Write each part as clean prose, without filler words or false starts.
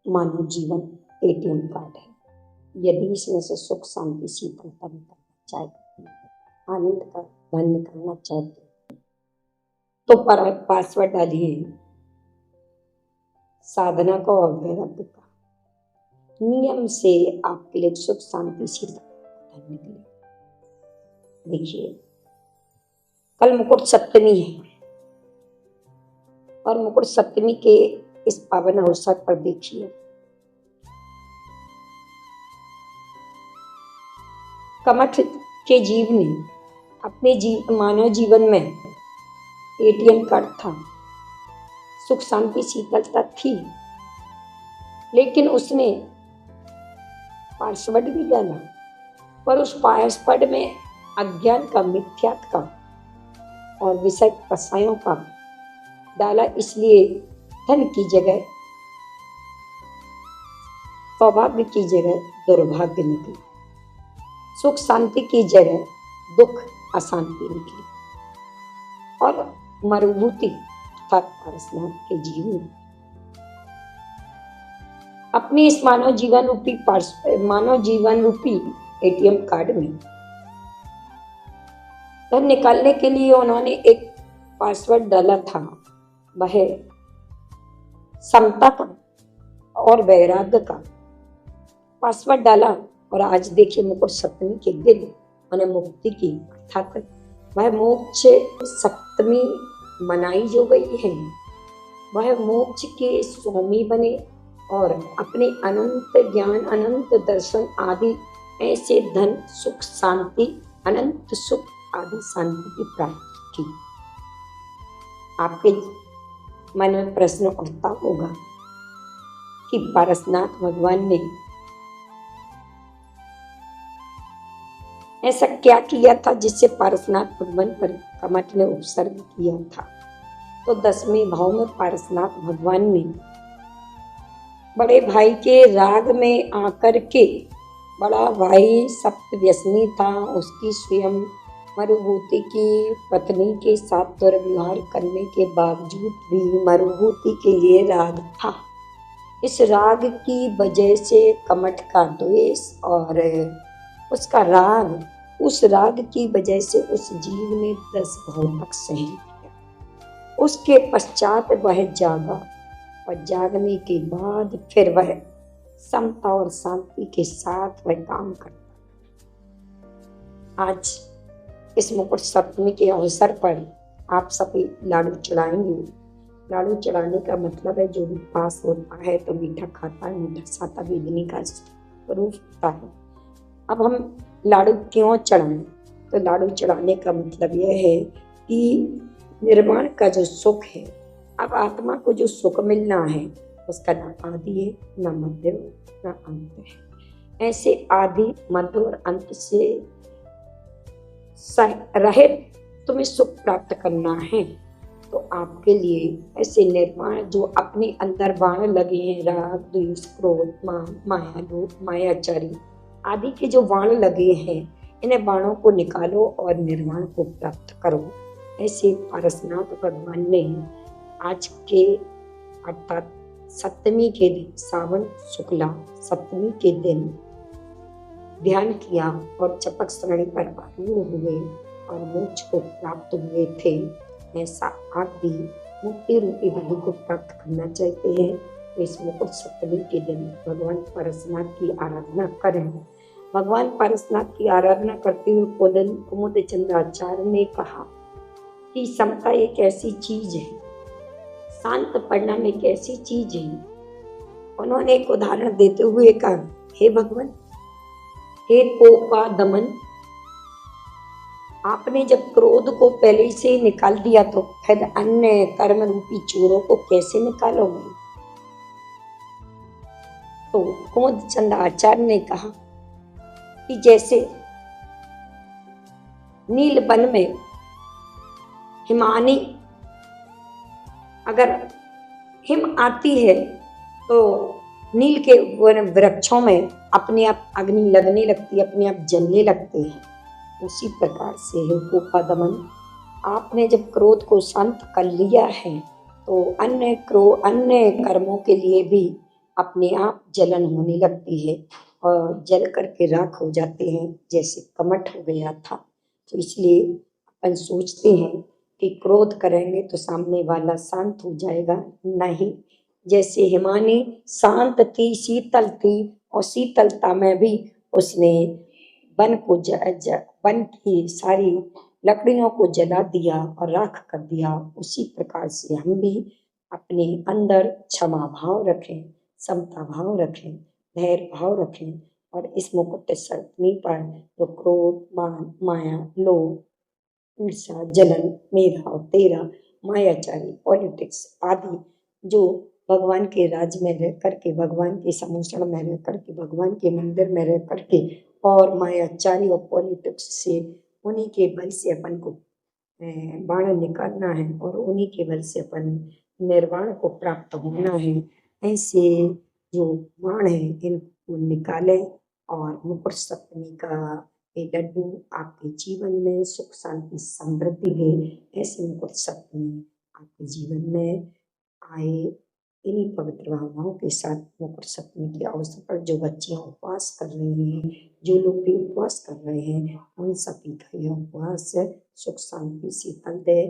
मानव जीवन ATM card है। यदि इसमें से सुख शांति शीतलता निकालना चाहते हैं, आनंद का धन निकालना चाहते हैं, तो पासवर्ड डालिए साधना का और वैराग्य का। नियम से आपके लिए सुख शांति शीतलता धन निकले। देखिए, कल मुकुट सप्तमी है और मुकुट सप्तमी के इस पावन अवसर पर देखिए, कमठ के जीव ने अपने मानव जीवन में एटीएम कार्ड था, सुख शांति शीतलता थी, लेकिन उसने पासवर्ड भी डाला, पर उस पासवर्ड में अज्ञान का, मिथ्यात्व का और विषय कसायों का डाला। इसलिए धन की जगह सौभाग्य की जगह दुर्भाग्य निकली, सुख शांति की जगह दुख अशांति निकली और मरुभूति अर्थात पारसनाथ के जीव ने अपने इस मानव जीवन रूपी एटीएम कार्ड में धन निकालने के लिए उन्होंने एक पासवर्ड डाला था, वह समता का और वैराग्य का पासवर्ड डाला। और आज देखिए, मुकुट सप्तमी के दिन उन्हें मुक्ति की अर्थात वह मोक्ष सप्तमी मनाई जो गई है, वह मोक्ष के स्वामी बने और अपने अनंत ज्ञान, अनंत दर्शन आदि ऐसे धन, सुख, शांति, अनंत सुख आदि शांति की प्राप्ति की। आपके मन में प्रश्न उठता होगा कि पारसनाथ भगवान ने ऐसा क्या किया था जिससे पारसनाथ भगवान पर कमठ ने उपसर्ग किया था। तो 10वें भाव में पारसनाथ भगवान ने बड़े भाई के राग में आकर के, बड़ा भाई सप्त व्यसनी था, उसकी स्वयं मरुभूति की पत्नी के साथ दुर्व्यवहार करने के बावजूद भी मरुभूति के लिए राग था। इस राग की वजह से कमठ का द्वेष और उसका राग, उस राग की वजह से उस जीव ने 10 भाव तक सहन किया। उसके पश्चात वह जागा और जागने के बाद फिर वह समता और शांति के साथ वह काम करता। आज इस मुकुट सप्तमी के अवसर पर आप सभी लाडू चढ़ाएंगे। लाडू चढ़ाने का मतलब है जो भी पास होता है तो मीठा खाता है, मीठा साता वेदनी का रूप होता है। अब हम लाडू क्यों चढ़ाएं? तो लाडू चढ़ाने का मतलब यह है कि निर्वाण का जो सुख है, अब आत्मा को जो सुख मिलना है उसका ना आदि है, ना मध्य, ना अंत है। ऐसे आदि, मध्य और अंत से रहित तुम्हें सुख प्राप्त करना है तो आपके लिए ऐसे निर्वाण जो अपने अंदर बाण लगे हैं, राग, द्वेष, क्रोध, माया, लोभ, मायाचारी आदि के जो बाण लगे हैं, इन्हें बाणों को निकालो और निर्वाण को प्राप्त करो। ऐसे पारसनाथ भगवान ने आज के अर्थात सप्तमी के दिन, सावन शुक्ला सप्तमी के दिन ध्यान किया और चपक श्रेणी पर आरूढ़ हुए और मोक्ष को प्राप्त हुए थे। ऐसा आप भी मुक्ति रूपी बुद्धि को प्राप्त करना चाहते हैं तो इस मुकुट सप्तमी के दिन भगवान पारसनाथ की आराधना करें। भगवान पारसनाथ की आराधना करते हुए कुमुद चंद्राचार्य ने कहा कि समता एक ऐसी चीज है, शांत परिणाम एक ऐसी चीज है। उन्होंने एक उदाहरण देते हुए कहा, हे भगवान, हे कोपा दमन, आपने जब क्रोध को पहले से ही निकाल दिया तो फिर अन्य कर्म रूपी चोरों को कैसे निकालोगे? तो कुमुद चंद्र आचार्य ने कहा कि जैसे नील वन में हिमानी, अगर हिम आती है तो नील के वृक्षों में अपने आप अग्नि लगने लगती है, अपने आप जलने लगते हैं। उसी प्रकार से है कोपादमन, आपने जब क्रोध को शांत कर लिया है तो अन्य कर्मों के लिए भी अपने आप जलन होने लगती है और जल करके राख हो जाते हैं, जैसे कमठ हो गया था। तो इसलिए अपन सोचते हैं कि क्रोध करेंगे तो सामने वाला शांत हो जाएगा, नहीं। जैसे हिमानी शांत थी, शीतल थी, और शीतलता में भी उसने वन को वन की सारी लकड़ियों को जला दिया और राख कर दिया। उसी प्रकार से हम भी अपने अंदर क्षमा भाव रखें, समता भाव रखें, धैर्य भाव रखें, और इस मुकुट सप्तमी पर जो क्रोध, मान, माया, लोभ, ईर्ष्या, जलन, मेरा और तेरा, मायाचारी, पॉलिटिक्स आदि जो भगवान के राज में रह करके, भगवान के समूषण में रह करके, भगवान के मंदिर में रह करके और मायाचारी और पॉलिटिक्स से, उन्हीं के बल से अपन को बाण निकालना है और उन्हीं के बल से अपन निर्वाण को प्राप्त होना है। ऐसे जो बाण है इनको निकालें और मुकुट सप्तमी का ये लड्डू आपके जीवन में सुख शांति समृद्धि दे। ऐसे मुकुट सप्तमी आपके जीवन में आए। इन्हीं पवित्र भावनाओं के साथ मकर सप्तमी के अवसर पर जो बच्चियां उपवास कर रही हैं, जो लोग भी उपवास कर रहे हैं, उन सभी का यह उपवास सुख शांति शीतल दे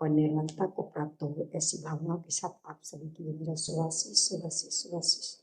और निर्मलता को प्राप्त हो। ऐसी भावनाओं के साथ आप सभी के लिए मेरा शुभाशीष शुभाशीष शुभाशीष।